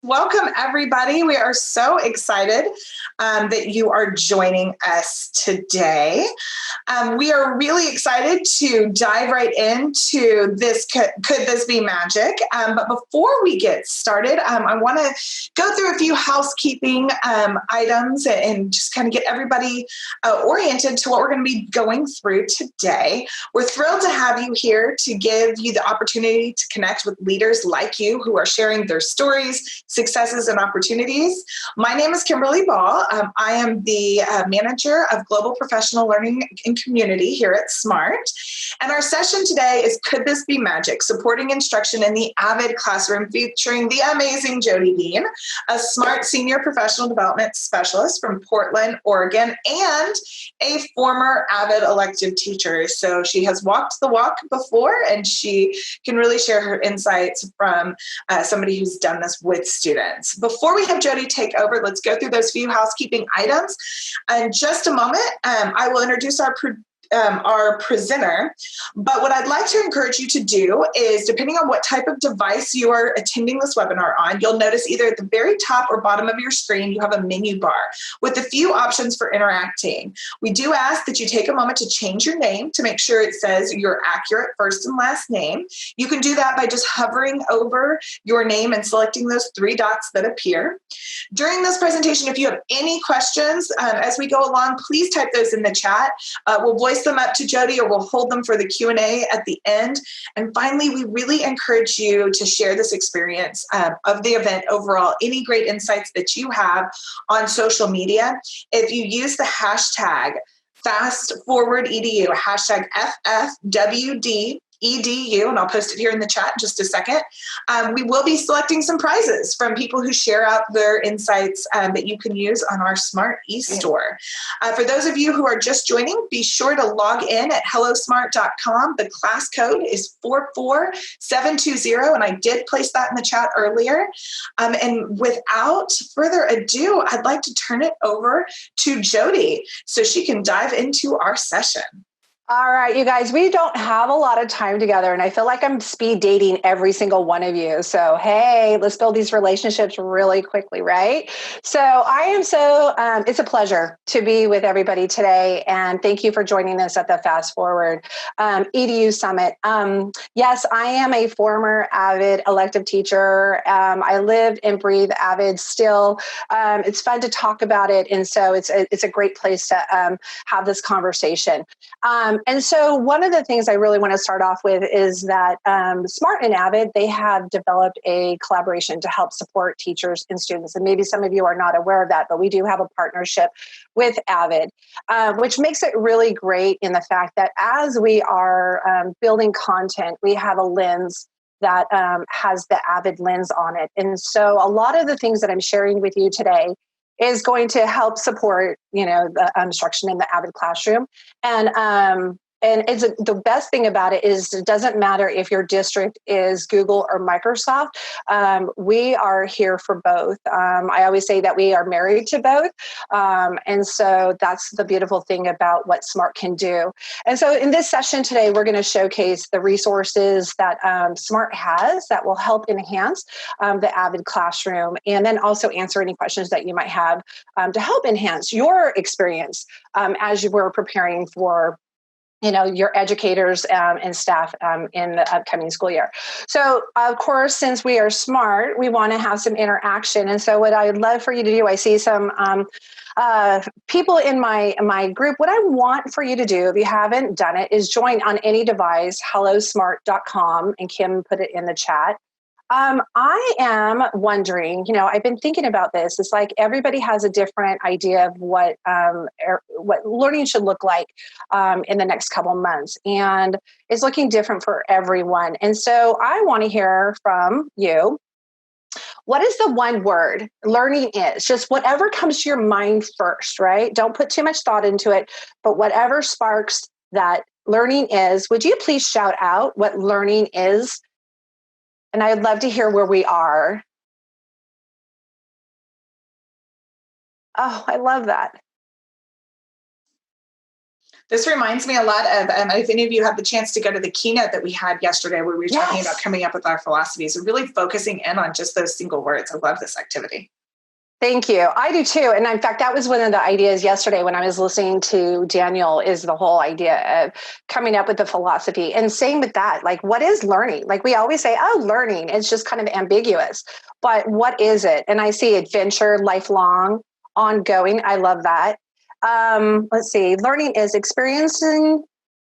Welcome, everybody. We are so excited that you are joining us today. We are really excited to dive right into this. Could this be magic? But before we get started, I want to go through a few housekeeping items and just kind of get everybody oriented to what we're going to be going through today. We're thrilled to have you here to give you the opportunity to connect with leaders like you who are sharing their stories, successes, and opportunities. My name is Kimberly Ball. I am the manager of Global Professional Learning and Community here at SMART. And our session today is Could This Be Magic? Supporting Instruction in the AVID Classroom, featuring the amazing Jody Dean, a SMART Senior Professional Development Specialist from Portland, Oregon, and a former AVID elective teacher. So she has walked the walk before, and she can really share her insights from somebody who's done this with students. Before we have Jody take over, let's go through those few housekeeping items. In just a moment, I will introduce our presenter. But what I'd like to encourage you to do is, depending on what type of device you are attending this webinar on, you'll notice either at the very top or bottom of your screen, you have a menu bar with a few options for interacting. We do ask that you take a moment to change your name to make sure it says your accurate first and last name. You can do that by just hovering over your name and selecting those three dots that appear. During this presentation, if you have any questions as we go along, please type those in the chat. We'll voice them up to Jody, or we'll hold them for the Q&A at the end. And finally, we really encourage you to share this experience of the event overall, any great insights that you have on social media. If you use the hashtag FastForwardEdu, hashtag FFWDedu, and I'll post it here in the chat in just a second. We will be selecting some prizes from people who share out their insights that you can use on our Smart eStore. For those of you who are just joining, be sure to log in at hellosmart.com. The class code is 44720, and I did place that in the chat earlier. And without further ado, I'd like to turn it over to Jody so she can dive into our session. All right, you guys, we don't have a lot of time together, and I feel like I'm speed dating every single one of you. So, hey, let's build these relationships really quickly, right? So it's a pleasure to be with everybody today, and thank you for joining us at the Fast Forward EDU Summit. Yes, I am a former AVID elective teacher. I lived and breathe AVID still. It's fun to talk about it, and so it's a great place to have this conversation. And so one of the things I really want to start off with is that SMART and AVID, they have developed a collaboration to help support teachers and students. And maybe some of you are not aware of that, but we do have a partnership with AVID, which makes it really great in the fact that as we are building content, we have a lens that has the AVID lens on it. And so a lot of the things that I'm sharing with you today is going to help support, the instruction in the AVID classroom. And the best thing about it is it doesn't matter if your district is Google or Microsoft. We are here for both. I always say that we are married to both. And so that's the beautiful thing about what SMART can do. And so in this session today, we're going to showcase the resources that SMART has that will help enhance the AVID classroom, and then also answer any questions that you might have to help enhance your experience as you were preparing for your educators and staff in the upcoming school year. So, of course, since we are SMART, we want to have some interaction. And so what I would love for you to do, I see some people in my group. What I want for you to do, if you haven't done it, is join on any device, hellosmart.com, and Kim put it in the chat. I am wondering, I've been thinking about this. It's like everybody has a different idea of what learning should look like in the next couple months. And it's looking different for everyone. And so I want to hear from you. What is the one word learning is? Just whatever comes to your mind first, right? Don't put too much thought into it, but whatever sparks that learning is, would you please shout out what learning is? And I'd love to hear where we are. Oh, I love that. This reminds me a lot of, if any of you had the chance to go to the keynote that we had yesterday, where we were talking about coming up with our philosophies and really focusing in on just those single words. I love this activity. Thank you. I do too. And in fact, that was one of the ideas yesterday when I was listening to Daniel, is the whole idea of coming up with a philosophy. And same with that, like, what is learning? Like, we always say, oh, learning, it's just kind of ambiguous, but what is it? And I see adventure, lifelong, ongoing. I love that. Let's see. Learning is experiencing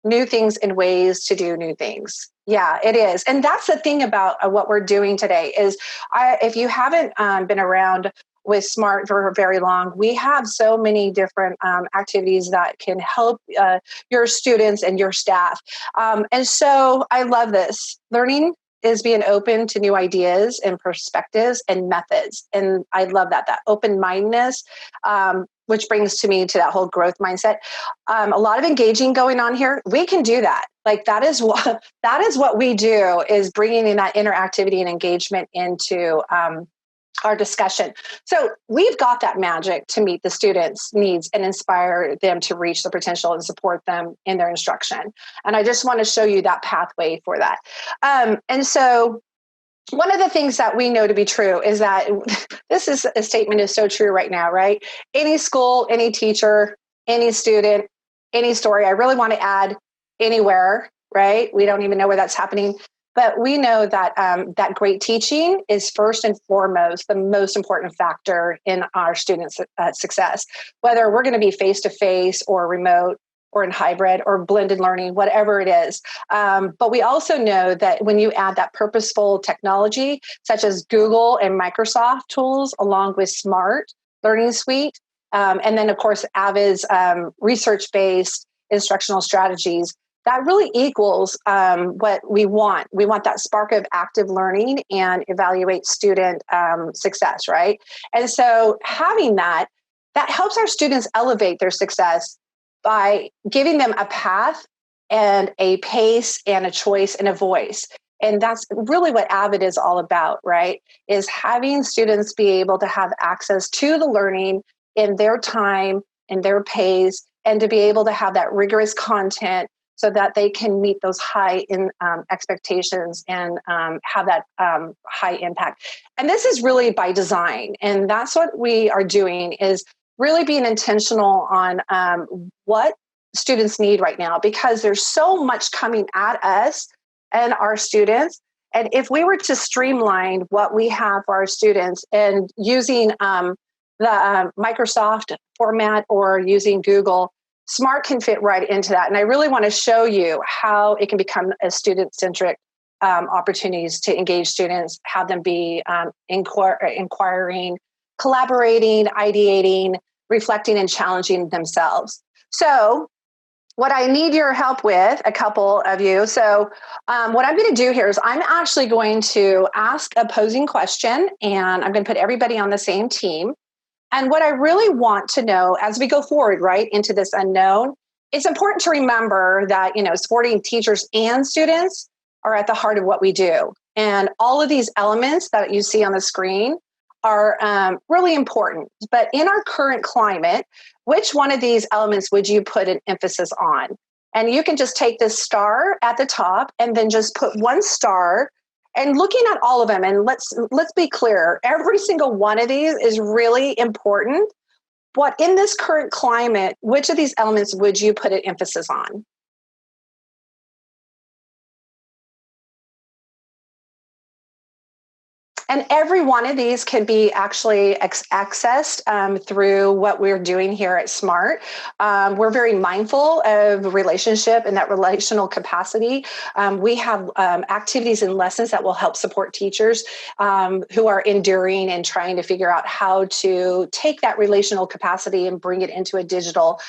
new things and ways to do new things. Yeah, it is. And that's the thing about what we're doing today is, if you haven't been around with SMART for very long, we have so many different activities that can help your students and your staff. And so I love this. Learning is being open to new ideas and perspectives and methods. And I love that open-mindedness, which brings to me to that whole growth mindset. A lot of engaging going on here. We can do that. Like, that is what we do, is bringing in that interactivity and engagement into our discussion. So we've got that magic to meet the students' needs and inspire them to reach their potential and support them in their instruction. And I just want to show you that pathway for that. And so one of the things that we know to be true is that this is a statement is so true right now, right? Any school, any teacher, any student, any story, I really want to add anywhere, right? We don't even know where that's happening. But we know that that great teaching is first and foremost the most important factor in our students' success, whether we're going to be face-to-face or remote or in hybrid or blended learning, whatever it is. But we also know that when you add that purposeful technology, such as Google and Microsoft tools, along with SMART Learning Suite, and then, of course, AVID's research-based instructional strategies, that really equals what we want. We want that spark of active learning and evaluate student success, right? And so having that helps our students elevate their success by giving them a path and a pace and a choice and a voice. And that's really what AVID is all about, right? Is having students be able to have access to the learning in their time, in their pace, and to be able to have that rigorous content so that they can meet those high expectations and have that high impact. And this is really by design. And that's what we are doing, is really being intentional on what students need right now, because there's so much coming at us and our students. And if we were to streamline what we have for our students and using the Microsoft format or using Google, SMART can fit right into that. And I really want to show you how it can become a student-centric opportunities to engage students, have them be inquiring, collaborating, ideating, reflecting, and challenging themselves. So what I need your help with, a couple of you. So what I'm going to do here is I'm actually going to ask a posing question, and I'm going to put everybody on the same team. And what I really want to know as we go forward, right, into this unknown, it's important to remember that, supporting teachers and students are at the heart of what we do. And all of these elements that you see on the screen are really important. But in our current climate, which one of these elements would you put an emphasis on? And you can just take this star at the top and then just put one star. And looking at all of them, and let's be clear, every single one of these is really important. But in this current climate, which of these elements would you put an emphasis on? And every one of these can be actually accessed through what we're doing here at SMART. We're very mindful of relationship and that relational capacity. We have activities and lessons that will help support teachers who are enduring and trying to figure out how to take that relational capacity and bring it into a digital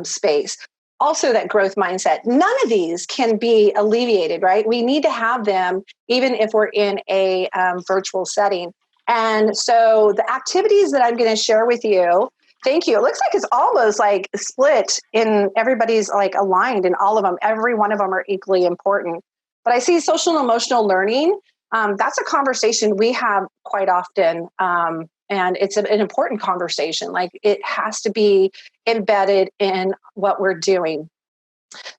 space. Also, that growth mindset. None of these can be alleviated, right? We need to have them even if we're in a virtual setting. And so the activities that I'm going to share with you, thank you. It looks like it's almost like split in everybody's like aligned in all of them. Every one of them are equally important. But I see social and emotional learning. That's a conversation we have quite often. And it's an important conversation. Like, it has to be embedded in what we're doing.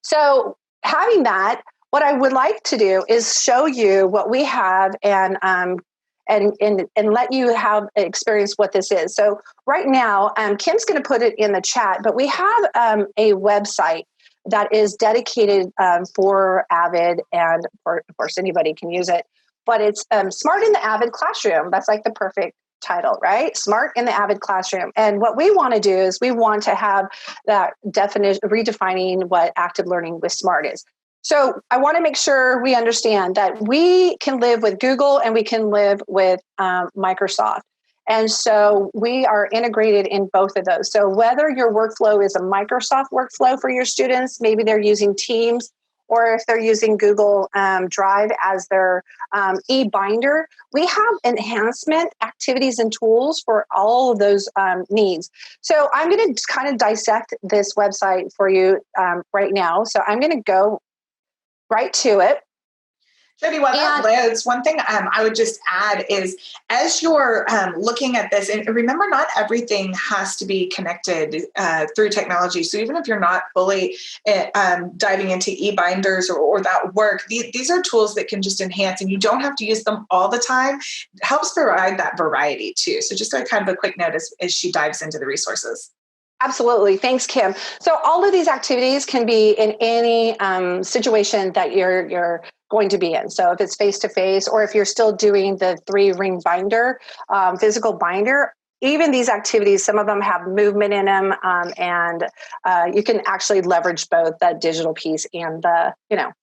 So having that, what I would like to do is show you what we have and let you have experience what this is. So right now, Kim's going to put it in the chat, but we have a website that is dedicated for AVID, and of course anybody can use it. But it's Smart in the AVID Classroom. That's like the perfect title, right? Smart in the AVID Classroom. And what we want to do is we want to have that definition, redefining what active learning with SMART is. So I want to make sure we understand that we can live with Google and we can live with Microsoft. And so we are integrated in both of those. So whether your workflow is a Microsoft workflow for your students, maybe they're using Teams, or if they're using Google Drive as their eBinder, we have enhancement activities and tools for all of those needs. So I'm going to kind of dissect this website for you right now. So I'm going to go right to it. Jody, while that loads, one thing I would just add is, as you're looking at this, and remember, not everything has to be connected through technology. So even if you're not fully diving into eBinders or that work, these are tools that can just enhance, and you don't have to use them all the time. It helps provide that variety too. So just a kind of a quick note as she dives into the resources. Absolutely. Thanks, Kim. So all of these activities can be in any situation that you're going to be in. So if it's face-to-face, or if you're still doing the 3-ring binder, physical binder, even these activities, some of them have movement in them, and you can actually leverage both the digital piece and the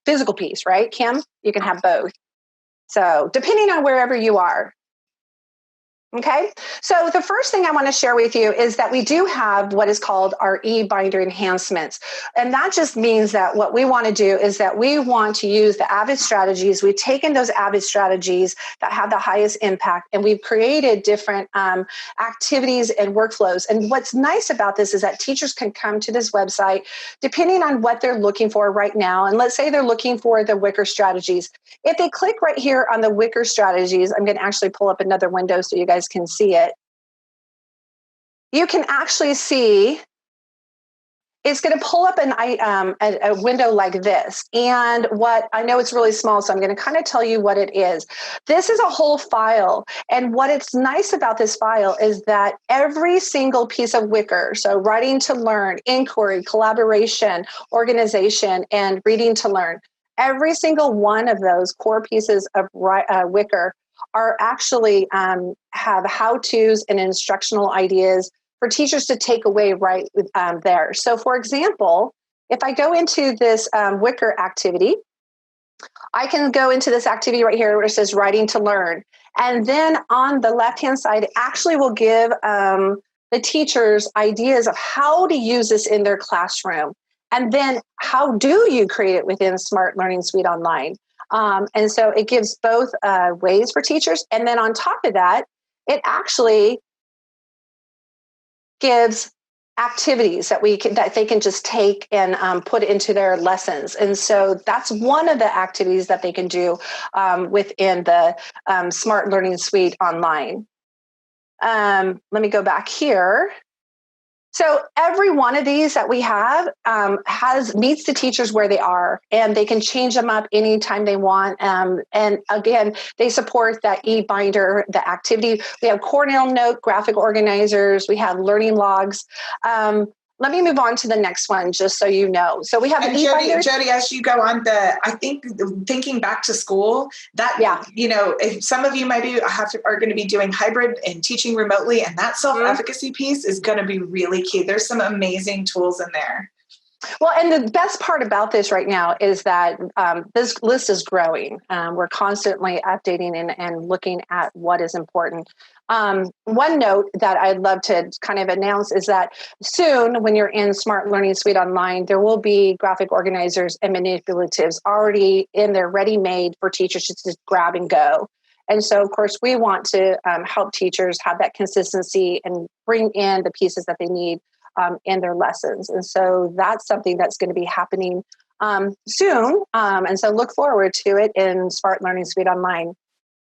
physical piece, right, Kim? You can have both. So depending on wherever you are. Okay, so the first thing I want to share with you is that we do have what is called our eBinder enhancements. And that just means that what we want to do is that we want to use the AVID strategies. We've taken those AVID strategies that have the highest impact, and we've created different activities and workflows. And what's nice about this is that teachers can come to this website depending on what they're looking for right now. And let's say they're looking for the Wicker strategies. If they click right here on the Wicker strategies, I'm going to actually pull up another window so you guys can see it. You can actually see it's going to pull up a window like this. And what I know, it's really small, so I'm going to kind of tell you what it is. This is a whole file. And what it's nice about this file is that every single piece of Wicker, so writing to learn, inquiry, collaboration, organization, and reading to learn, every single one of those core pieces of Wicker are actually have how-tos and instructional ideas for teachers to take away right there. So for example, if I go into this Wicker activity, I can go into this activity right here where it says writing to learn. And then on the left-hand side, it actually will give the teachers ideas of how to use this in their classroom. And then how do you create it within Smart Learning Suite Online? And so it gives both ways for teachers. And then on top of that, it actually gives activities that they can just take and put into their lessons. And so that's one of the activities that they can do within the Smart Learning Suite Online. Let me go back here. So every one of these that we have meets the teachers where they are, and they can change them up anytime they want. And again, they support that eBinder, the activity. We have Cornell Note, graphic organizers. We have learning logs. Let me move on to the next one, just so you know. So we have an eBinder. Jody, as you go on, I think thinking back to school, that, if some of you maybe are going to be doing hybrid and teaching remotely, and that self-efficacy piece is going to be really key. There's some amazing tools in there. Well, and the best part about this right now is that this list is growing. We're constantly updating and looking at what is important. One note that I'd love to kind of announce is that soon, when you're in Smart Learning Suite Online, there will be graphic organizers and manipulatives already in there, ready-made for teachers to just grab and go. And so, of course, we want to help teachers have that consistency and bring in the pieces that they need in their lessons. And so that's something that's going to be happening soon. And so look forward to it in Smart Learning Suite Online.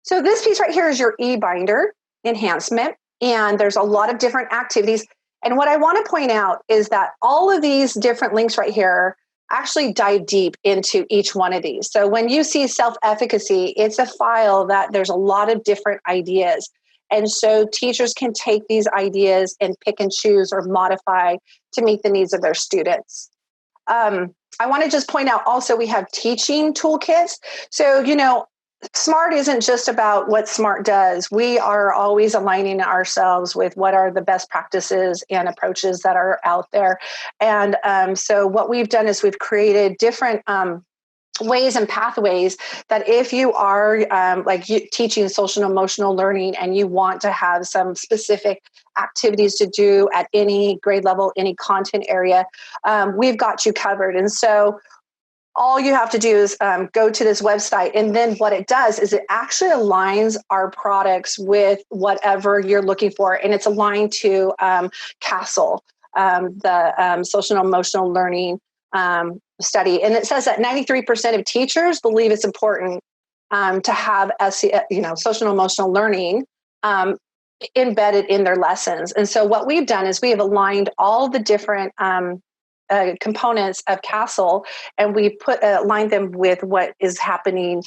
So this piece right here is your eBinder enhancement. And there's a lot of different activities. And what I want to point out is that all of these different links right here actually dive deep into each one of these. So when you see self-efficacy, it's a file that there's a lot of different ideas. And so teachers can take these ideas and pick and choose or modify to meet the needs of their students. I want to just point out also we have teaching toolkits. So, SMART isn't just about what SMART does. We are always aligning ourselves with what are the best practices and approaches that are out there. And so what we've done is we've created different ways and pathways that if you are teaching social and emotional learning and you want to have some specific activities to do at any grade level, any content area, we've got you covered. And so all you have to do is go to this website. And then what it does is it actually aligns our products with whatever you're looking for. And it's aligned to CASEL, the social and emotional learning study. And it says that 93% of teachers believe it's important to have social and emotional learning embedded in their lessons. And so what we've done is we have aligned all the different components of CASEL, and we aligned them with what is happening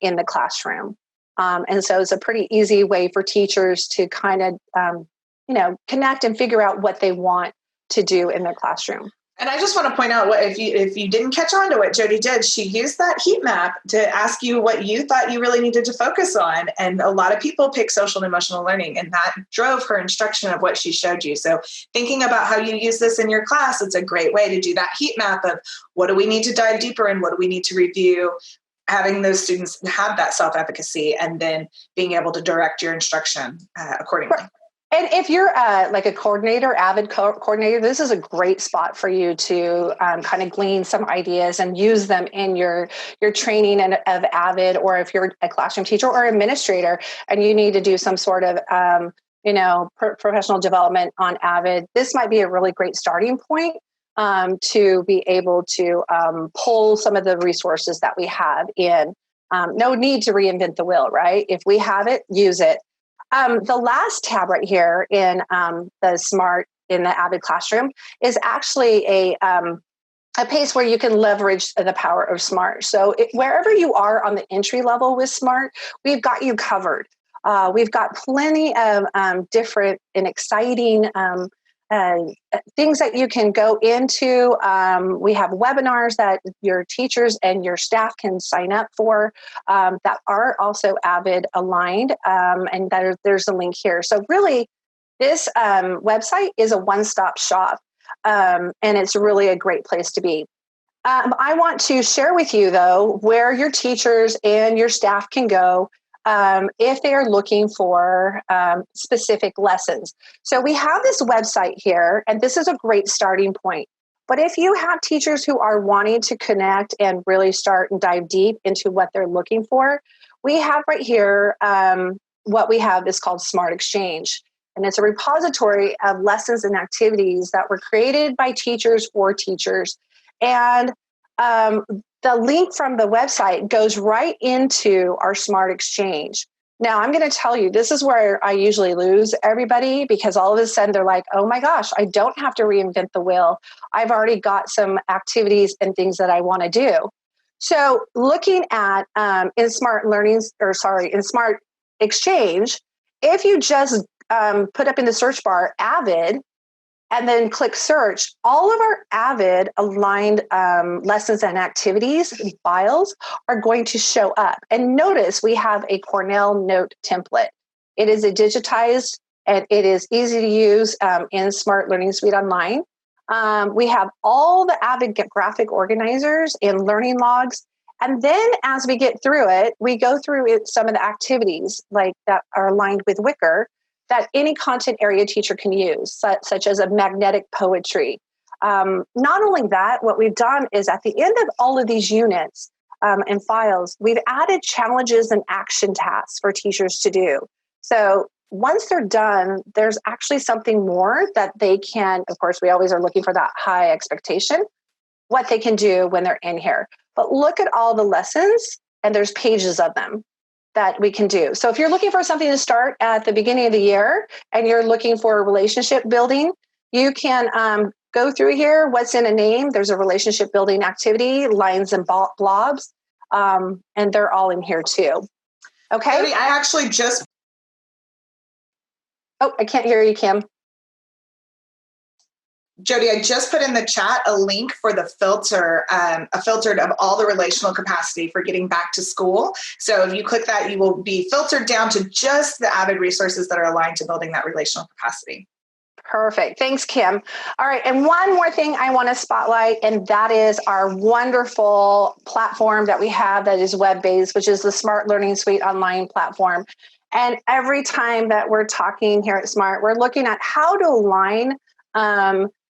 in the classroom. And so it's a pretty easy way for teachers to kind of, connect and figure out what they want to do in their classroom. And I just want to point out if you didn't catch on to what Jody did, she used that heat map to ask you what you thought you really needed to focus on. And a lot of people pick social and emotional learning, and that drove her instruction of what she showed you. So thinking about how you use this in your class, it's a great way to do that heat map of what do we need to dive deeper in, what do we need to review, having those students have that self-efficacy, and then being able to direct your instruction accordingly. And if you're like a coordinator, AVID coordinator, this is a great spot for you to kind of glean some ideas and use them in your training of AVID, or if you're a classroom teacher or administrator and you need to do some sort of professional development on AVID, this might be a really great starting point to be able to pull some of the resources that we have in. No need to reinvent the wheel, right? If we have it, use it. The last tab right here in the SMART in the AVID classroom is actually a place where you can leverage the power of SMART. So wherever you are on the entry level with SMART, we've got you covered. We've got plenty of different and exciting things that you can go into. We have webinars that your teachers and your staff can sign up for that are also AVID aligned, and there's a link here. So really, this website is a one-stop shop, and it's really a great place to be. I want to share with you, though, where your teachers and your staff can go if they are looking for specific lessons. So we have this website here, and this is a great starting point. But if you have teachers who are wanting to connect and really start and dive deep into what they're looking for, we have right here, what we have is called SMART Exchange. And it's a repository of lessons and activities that were created by teachers for teachers. And the link from the website goes right into our SMART Exchange. Now, I'm going to tell you, this is where I usually lose everybody, because all of a sudden they're like, oh my gosh, I don't have to reinvent the wheel. I've already got some activities and things that I want to do. So looking at in SMART Exchange, if you just put up in the search bar AVID, and then click search, all of our AVID aligned lessons and activities and files are going to show up. And notice we have a Cornell note template. It is a digitized and it is easy to use in Smart Learning Suite Online. We have all the AVID graphic organizers and learning logs. And then as we get through it, we go through some of the activities like that are aligned with Wicker that any content area teacher can use, such as a magnetic poetry. Not only that, what we've done is at the end of all of these units and files, we've added challenges and action tasks for teachers to do. So once they're done, there's actually something more that they can, of course, we always are looking for that high expectation, what they can do when they're in here. But look at all the lessons, and there's pages of them that we can do. So if you're looking for something to start at the beginning of the year and you're looking for relationship building, you can go through here. What's in a name? There's a relationship building activity, lines and blobs, and they're all in here too. Okay. Jody, I actually just... Oh, I can't hear you, Kim. Jody, I just put in the chat a link for the filter, a filtered of all the relational capacity for getting back to school. So if you click that, you will be filtered down to just the AVID resources that are aligned to building that relational capacity. Perfect. Thanks, Kim. All right. And one more thing I want to spotlight, and that is our wonderful platform that we have that is web-based, which is the Smart Learning Suite online platform. And every time that we're talking here at Smart, we're looking at how to align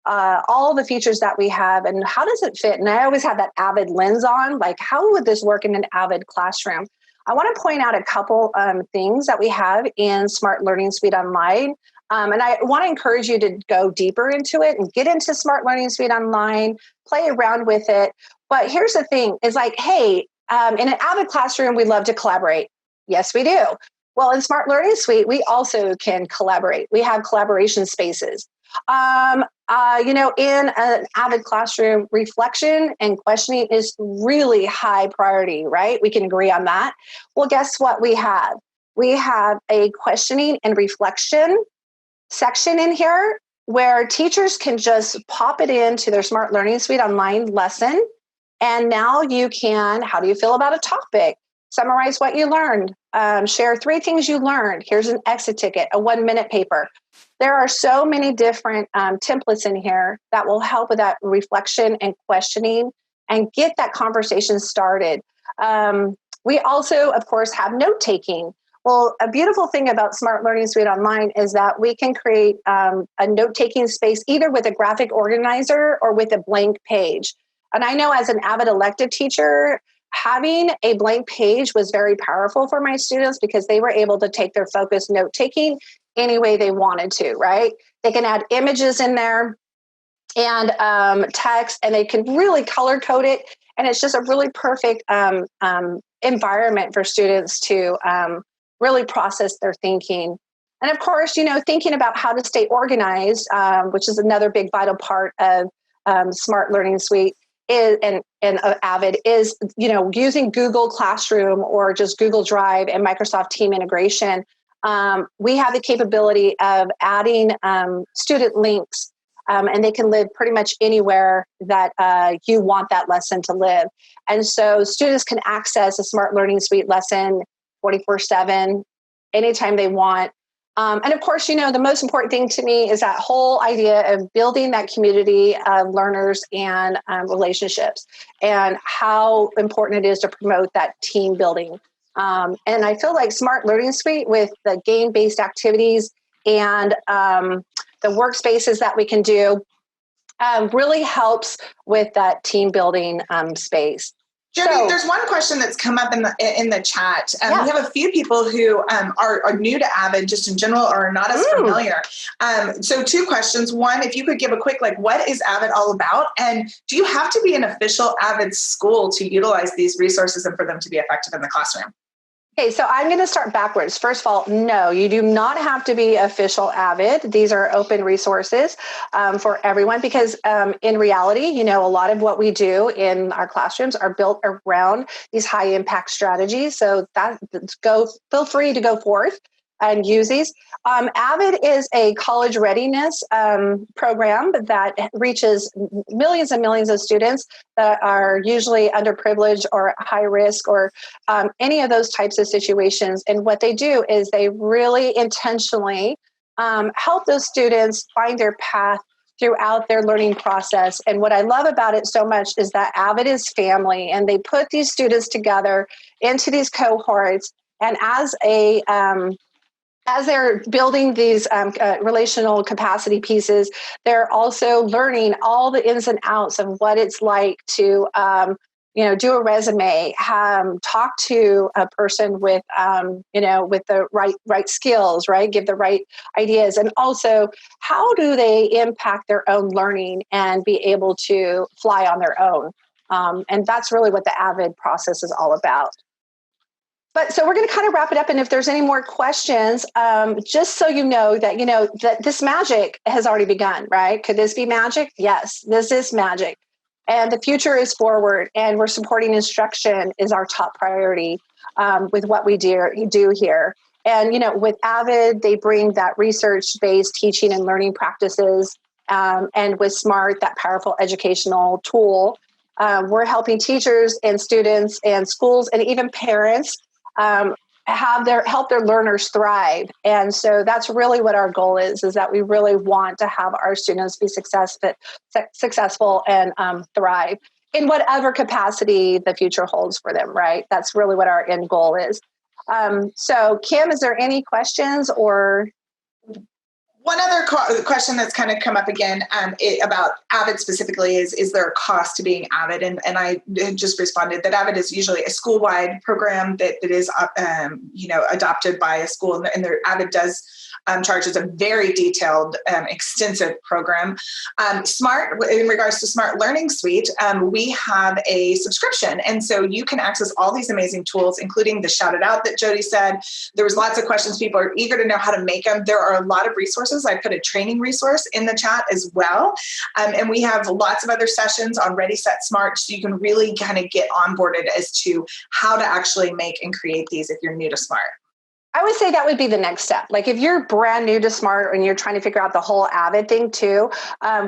all the features that we have and how does it fit? And I always have that AVID lens on, like how would this work in an AVID classroom? I want to point out a couple things that we have in Smart Learning Suite Online. And I want to encourage you to go deeper into it and get into Smart Learning Suite Online, play around with it. But here's the thing, is like, hey, in an AVID classroom, we love to collaborate. Yes, we do. Well, in Smart Learning Suite, we also can collaborate. We have collaboration spaces. In an AVID classroom, reflection and questioning is really high priority, right? We can agree on that. Well, guess what we have? We have a questioning and reflection section in here where teachers can just pop it into their Smart Learning Suite online lesson. And now you can, how do you feel about a topic? Summarize what you learned. Share 3 things you learned. Here's an exit ticket, a 1-minute paper. There are so many different templates in here that will help with that reflection and questioning and get that conversation started. We also, of course, have note-taking. Well, a beautiful thing about Smart Learning Suite Online is that we can create a note-taking space either with a graphic organizer or with a blank page. And I know as an AVID elective teacher, having a blank page was very powerful for my students because they were able to take their focused note-taking any way they wanted to, right? They can add images in there and text, and they can really color code it. And it's just a really perfect environment for students to really process their thinking. And of course, thinking about how to stay organized, which is another big vital part of Smart Learning Suite is, and AVID is, using Google Classroom or just Google Drive and Microsoft Team integration. We have the capability of adding student links, and they can live pretty much anywhere that you want that lesson to live. And so students can access a Smart Learning Suite lesson 24/7, anytime they want. And of course, the most important thing to me is that whole idea of building that community of learners and relationships and how important it is to promote that team building. And I feel like Smart Learning Suite with the game-based activities and the workspaces that we can do really helps with that team building space. Jody, there's one question that's come up in the chat. We have a few people who are new to AVID just in general or are not as familiar. So 2 questions. One, if you could give a quick, what is AVID all about? And do you have to be an official AVID school to utilize these resources and for them to be effective in the classroom? Okay, so I'm going to start backwards. First of all, no, you do not have to be official AVID. These are open resources for everyone because in reality, a lot of what we do in our classrooms are built around these high impact strategies. So feel free to go forth and use these. AVID is a college readiness program that reaches millions and millions of students that are usually underprivileged or high risk or any of those types of situations. And what they do is they really intentionally help those students find their path throughout their learning process. And what I love about it so much is that AVID is family, and they put these students together into these cohorts. And as they're building these relational capacity pieces, they're also learning all the ins and outs of what it's like to, do a resume, talk to a person with, with the right skills, right? Give the right ideas. And also, how do they impact their own learning and be able to fly on their own? And that's really what the AVID process is all about. But so we're going to kind of wrap it up. And if there's any more questions, just so you know that this magic has already begun, right? Could this be magic? Yes, this is magic. And the future is forward, and we're supporting instruction is our top priority with what we do here. And, with AVID, they bring that research-based teaching and learning practices. And with SMART, that powerful educational tool, we're helping teachers and students and schools and even parents help their learners thrive. And so that's really what our goal is that we really want to have our students be successful and thrive in whatever capacity the future holds for them, right? That's really what our end goal is. So Kim, is there any questions or? One other question that's kind of come up again about AVID specifically is there a cost to being AVID? And I just responded that AVID is usually a school-wide program that is adopted by a school, and their AVID does charges a very detailed, extensive program. SMART, in regards to SMART Learning Suite, we have a subscription, and so you can access all these amazing tools, including the shout it out that Jody said. There was lots of questions. People are eager to know how to make them. There are a lot of resources. I put a training resource in the chat as well. And we have lots of other sessions on Ready, Set, Smart, so you can really kind of get onboarded as to how to actually make and create these if you're new to SMART. I would say that would be the next step. Like if you're brand new to SMART and you're trying to figure out the whole AVID thing too,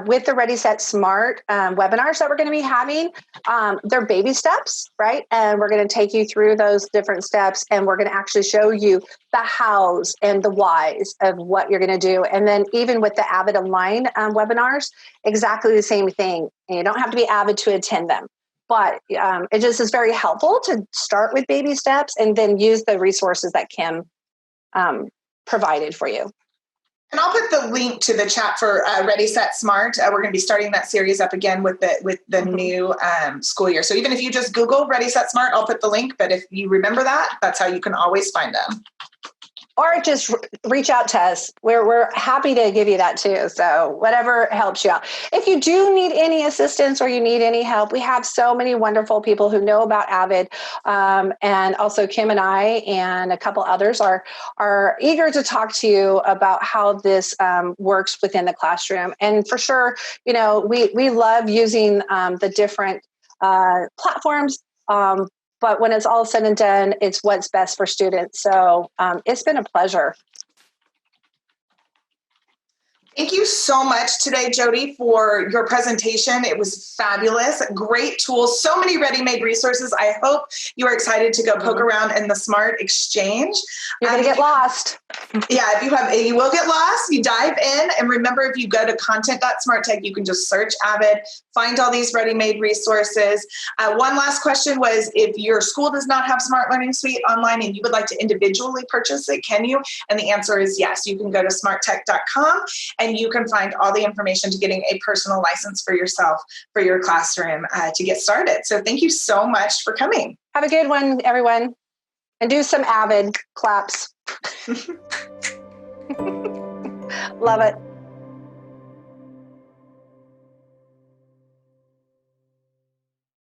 with the Ready, Set, Smart webinars that we're going to be having, they're baby steps, right? And we're going to take you through those different steps, and we're going to actually show you the hows and the whys of what you're going to do. And then even with the AVID Online webinars, exactly the same thing. And you don't have to be AVID to attend them. But it just is very helpful to start with baby steps and then use the resources that Kim provided for you. And I'll put the link to the chat for Ready, Set, Smart. We're going to be starting that series up again with the new school year. So even if you just Google Ready, Set, Smart, I'll put the link. But if you remember that, that's how you can always find them. Or just reach out to us. We're happy to give you that too. So whatever helps you out. If you do need any assistance or you need any help, we have so many wonderful people who know about AVID. And also Kim and I and a couple others are eager to talk to you about how this works within the classroom. And for sure, we love using the different platforms. But when it's all said and done, it's what's best for students. So it's been a pleasure. Thank you so much today, Jody, for your presentation. It was fabulous. Great tools. So many ready-made resources. I hope you are excited to go poke around in the SMART Exchange. You're going to get lost. Yeah, you will get lost. You dive in. And remember, if you go to content.smarttech, you can just search AVID, find all these ready-made resources. One last question was, if your school does not have SMART Learning Suite online and you would like to individually purchase it, can you? And the answer is yes. You can go to smarttech.com and you can find all the information to getting a personal license for yourself, for your classroom to get started. So thank you so much for coming. Have a good one, everyone. And do some AVID claps. Love it.